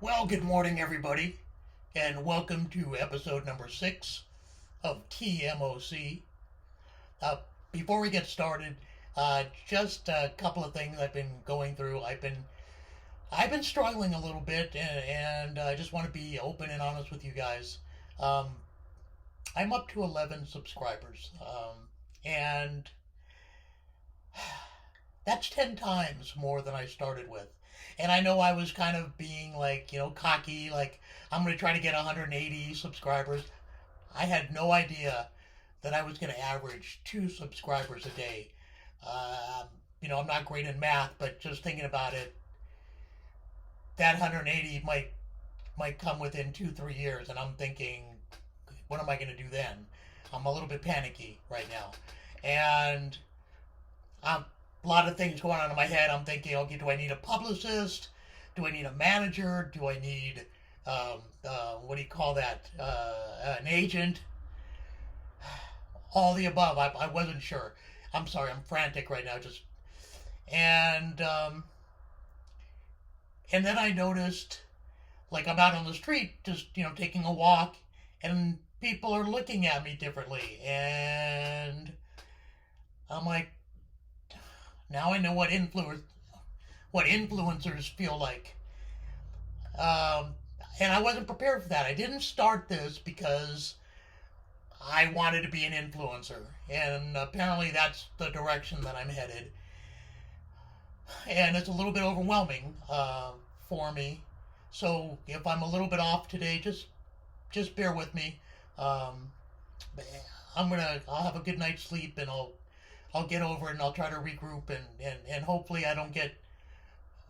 Well, good morning, everybody, and welcome to episode number 6 of TMOC. Uh, Before we get started, just a couple of things I've been going through. I've been struggling a little bit, and I just want to be open and honest with you guys. Um, I'm up to 11 subscribers, and that's 10 times more than I started with. And I know I was kind of being like, cocky, like I'm going to try to get 180 subscribers. I had no idea that I was going to average 2 subscribers a day. I'm not great in math, but just thinking about it, that 180 might come within 2-3 years, and I'm thinking, what am I going to do then? I'm a little bit panicky right now, and a lot of things going on in my head. I'm thinking, okay, do I need a publicist? Do I need a manager? Do I need, what do you call that? An agent? All the above. I wasn't sure. I'm sorry. I'm frantic right now. And and then I noticed, like I'm out on the street, just taking a walk, and people are looking at me differently, and I'm like, now I know what influencers feel like. Um, and I wasn't prepared for that. I didn't start this because I wanted to be an influencer, and apparently that's the direction that I'm headed. And it's a little bit overwhelming for me. So if I'm a little bit off today, just bear with me. Um, I'll have a good night's sleep, and I'll get over it, and I'll try to regroup, and hopefully I don't get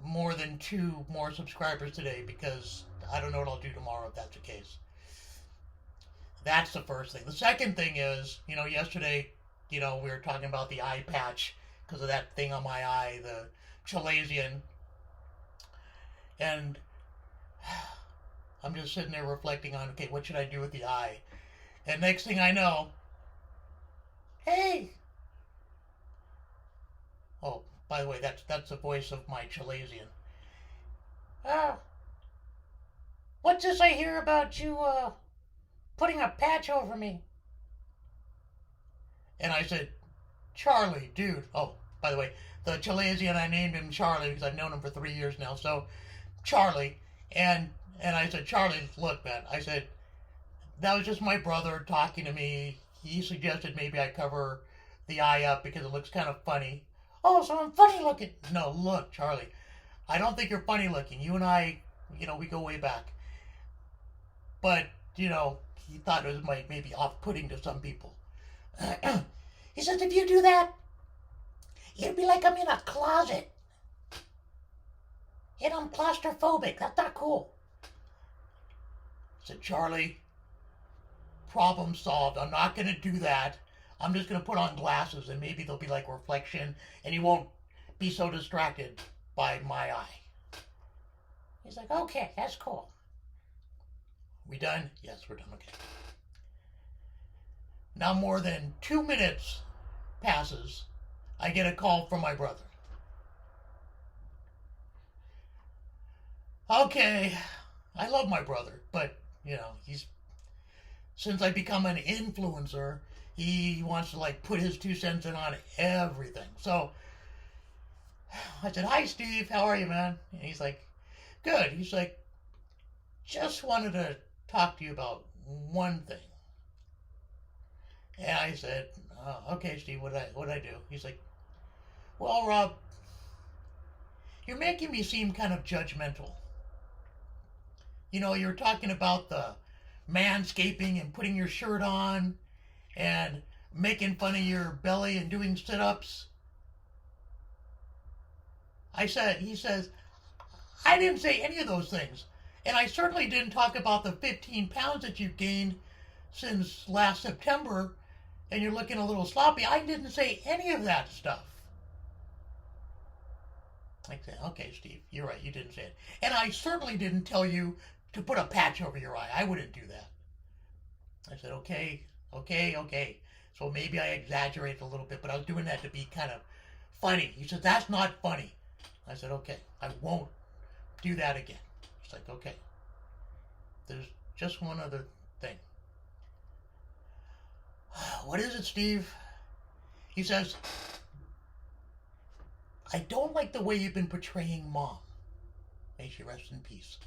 more than 2 more subscribers today, because I don't know what I'll do tomorrow if that's the case. That's the first thing. The second thing is, yesterday, we were talking about the eye patch because of that thing on my eye, the chalazion, and I'm just sitting there reflecting on, okay, what should I do with the eye? And next thing I know, hey, oh, by the way, that's the voice of my chalazion. Ah, what's this I hear about you putting a patch over me? And I said, Charlie, dude. Oh, by the way, the chalazion, I named him Charlie because I've known him for 3 years now. So, Charlie, and I said, Charlie, look, man. I said, that was just my brother talking to me. He suggested maybe I cover the eye up because it looks kind of funny. Oh, so I'm funny looking. No, look, Charlie, I don't think you're funny looking. You and I, we go way back. But, he thought it was maybe off-putting to some people. He says, if you do that, it'll be like I'm in a closet. And I'm claustrophobic. That's not cool. I said, Charlie, problem solved. I'm not going to do that. I'm just going to put on glasses, and maybe they'll be like reflection, and you won't be so distracted by my eye. He's like, okay, that's cool. We done? Yes, we're done. Okay. Now more than 2 minutes passes. I get a call from my brother. Okay, I love my brother, but, since I become an influencer, he wants to put his 2 cents in on everything. So I said, hi, Steve, how are you, man? And he's like, good. He's like, just wanted to talk to you about one thing. And I said, okay, Steve, what'd I do? He's like, well, Rob, you're making me seem kind of judgmental. You're talking about the manscaping and putting your shirt on and making fun of your belly and doing sit-ups. He says, I didn't say any of those things. And I certainly didn't talk about the 15 pounds that you've gained since last September, and you're looking a little sloppy. I didn't say any of that stuff. I said, okay, Steve, you're right, you didn't say it. And I certainly didn't tell you to put a patch over your eye. I wouldn't do that. I said, okay. So maybe I exaggerated a little bit, but I was doing that to be kind of funny. He said, that's not funny. I said, okay, I won't do that again. It's like, okay, there's just one other thing. What is it, Steve? He says, I don't like the way you've been portraying Mom. May she rest in peace.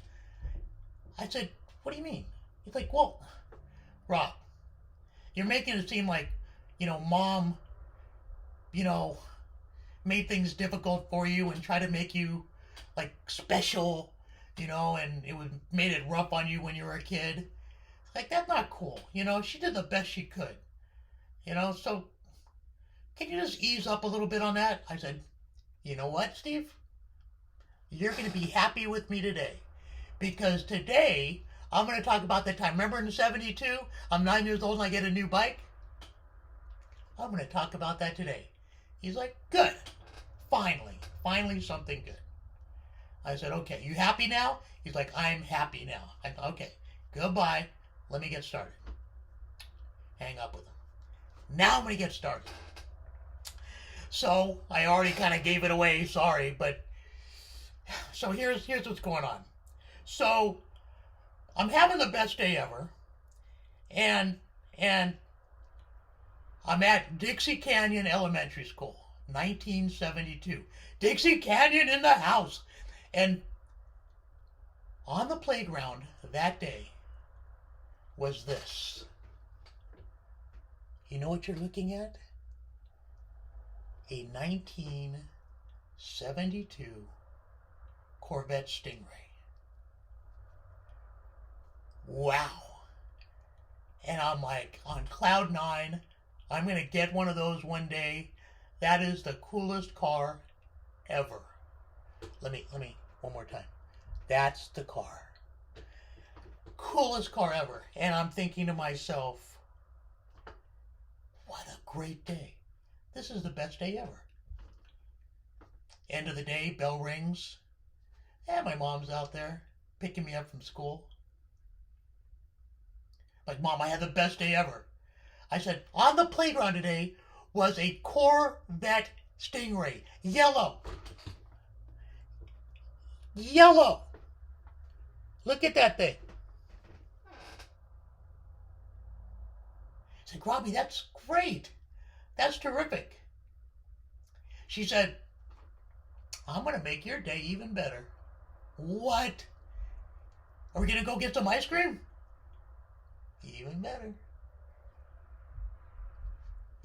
I said, what do you mean? He's like, well, Rob, you're making it seem like, Mom, made things difficult for you and tried to make you, like, special, and made it rough on you when you were a kid. Like, that's not cool. She did the best she could. So can you just ease up a little bit on that? I said, you know what, Steve? You're going to be happy with me today. Because today, I'm going to talk about the time. Remember in '72, I'm 9 years old and I get a new bike? I'm going to talk about that today. He's like, good. Finally something good. I said, okay, you happy now? He's like, I'm happy now. I thought, okay, goodbye. Let me get started. Hang up with him. Now I'm going to get started. So I already kind of gave it away, sorry, but so here's what's going on. So I'm having the best day ever, and I'm at Dixie Canyon Elementary School, 1972. Dixie Canyon in the house. And on the playground that day was this. You know what you're looking at? A 1972 Corvette Stingray. Wow. And I'm like on cloud nine. I'm going to get one of those one day. That is the coolest car ever. Let me, one more time. That's the car. Coolest car ever. And I'm thinking to myself, what a great day. This is the best day ever. End of the day, bell rings. And my mom's out there picking me up from school. Like, Mom, I had the best day ever. I said, on the playground today was a Corvette Stingray. Yellow. Yellow. Look at that thing. I said, Robbie, that's great. That's terrific. She said, I'm going to make your day even better. What? Are we going to go get some ice cream? Even better.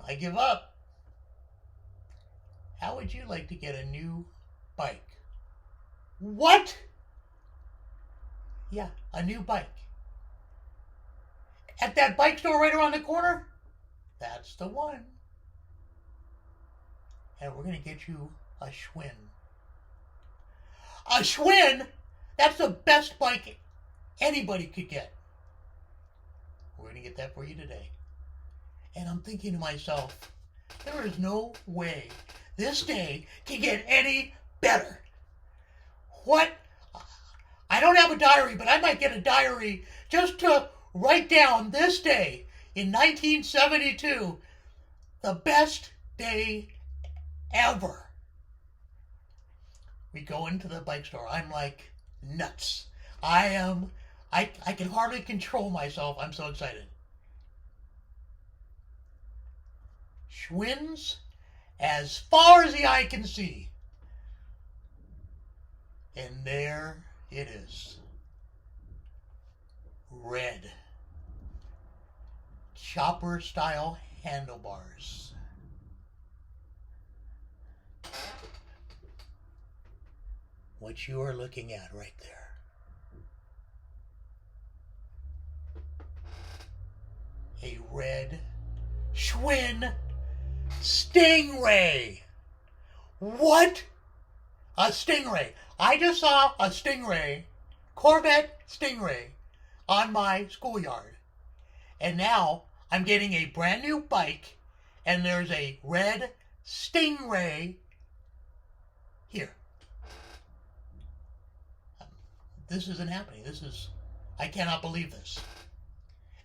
I give up. How would you like to get a new bike? What? Yeah, a new bike. At that bike store right around the corner? That's the one. And we're going to get you a Schwinn. A Schwinn? That's the best bike anybody could get. We're going to get that for you today. And I'm thinking to myself, there is no way this day can get any better. What? I don't have a diary, but I might get a diary just to write down this day in 1972, the best day ever. We go into the bike store. I'm like nuts. I can hardly control myself. I'm so excited. Schwinn's as far as the eye can see. And there it is. Red. Chopper style handlebars. What you are looking at right there. A red Schwinn Stingray. What? A Stingray. I just saw a Stingray, Corvette Stingray, on my schoolyard. And now I'm getting a brand new bike, and there's a red Stingray here. This isn't happening. I cannot believe this.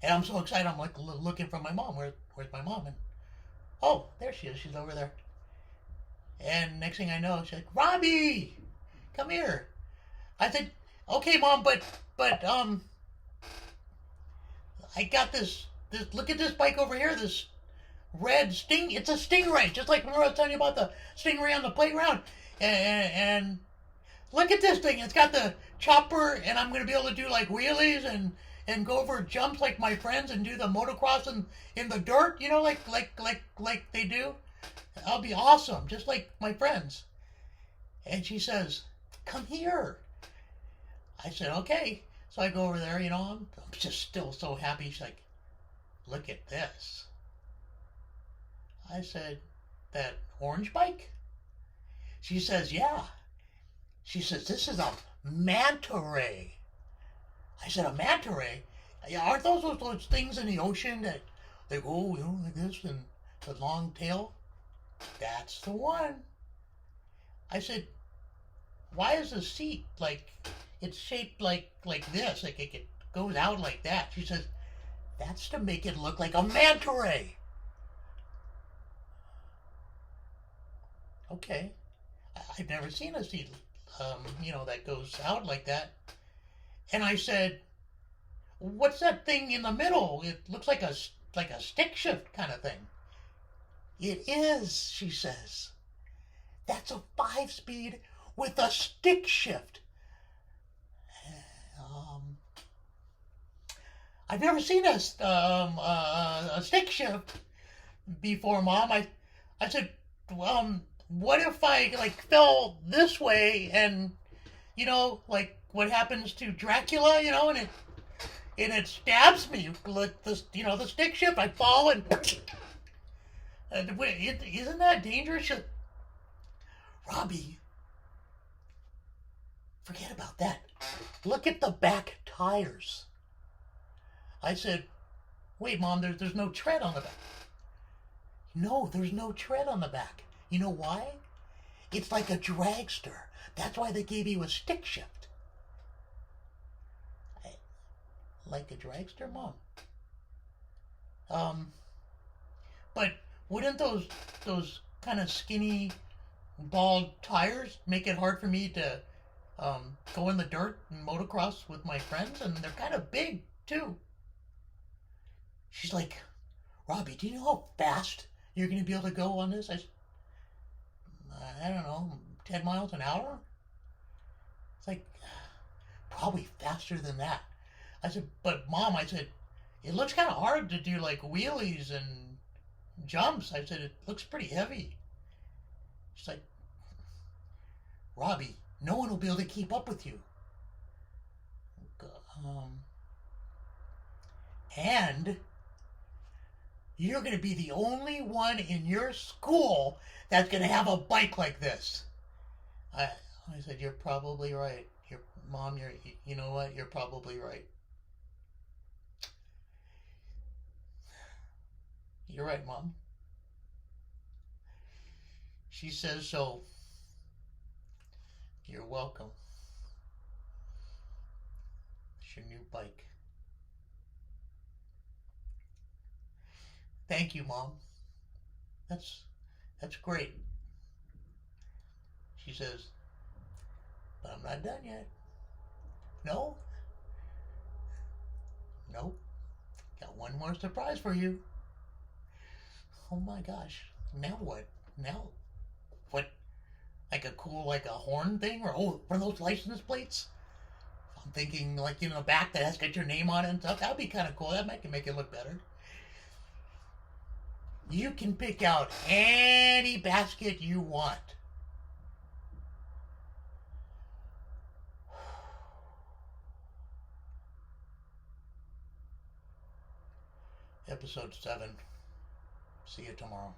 And I'm so excited. I'm like looking for my mom. Where's my mom? And oh, there she is. She's over there. And next thing I know, she's like, Robbie, come here. I said, Okay, Mom, but I got this. Look at this bike over here. This red sting. It's a stingray, just like remember I was telling you about the stingray on the playground. And look at this thing. It's got the chopper, and I'm gonna be able to do like wheelies and go over jumps like my friends and do the motocross in the dirt. You know, like they do. I'll be awesome, just like my friends. And she says, "Come here." I said, "Okay." So I go over there. You know, I'm just still so happy. She's like, "Look at this." I said, "That orange bike?" She says, "Yeah." She says, "This is a manta ray." I said, "A manta ray? Yeah, aren't those things in the ocean that they go, you know, like this and the long tail?" That's the one. I said, "Why is the seat like it's shaped like this? Like it goes out like that?" She says, "That's to make it look like a manta ray." Okay. I've never seen a seat, you know, that goes out like that. And I said, "What's that thing in the middle? It looks like a stick shift kind of thing." "It is," she says. "That's a 5-speed with a stick shift." Um, I've never seen a stick shift before, Mom. I said, what if I like fell this way and you know like what happens to Dracula, you know, and it stabs me like this, you know, the stick shift. I fall and wait, isn't that dangerous? Robbie, forget about that. Look at the back tires. I said, "Wait, Mom, there's no tread on the back." "No, there's no tread on the back. You know why? It's like a dragster. That's why they gave you a stick shift." I, like a dragster, Mom? Um, but wouldn't those kind of skinny, bald tires make it hard for me to go in the dirt and motocross with my friends? And they're kind of big too. She's like, "Robbie, do you know how fast you're going to be able to go on this?" I don't know, 10 miles an hour? It's like, probably faster than that. I said, "But Mom," I said, "it looks kind of hard to do like wheelies and jumps." I said, "It looks pretty heavy." She's like, "Robbie, no one will be able to keep up with you. Um, and you're going to be the only one in your school that's going to have a bike like this." I, I said, "You're probably right. Mom, you know what? You're probably right. You're right, Mom." She says, "So, you're welcome. It's your new bike." "Thank you, Mom. That's that's great." She says, "But I'm not done yet." "No, nope. Got one more surprise for you." Oh my gosh. Now what? Now what? Like a cool like a horn thing or oh one of those license plates? I'm thinking like in the back that has got your name on it and stuff. That'd be kind of cool. That might make it look better. You can pick out any basket you want. Episode 7. See you tomorrow.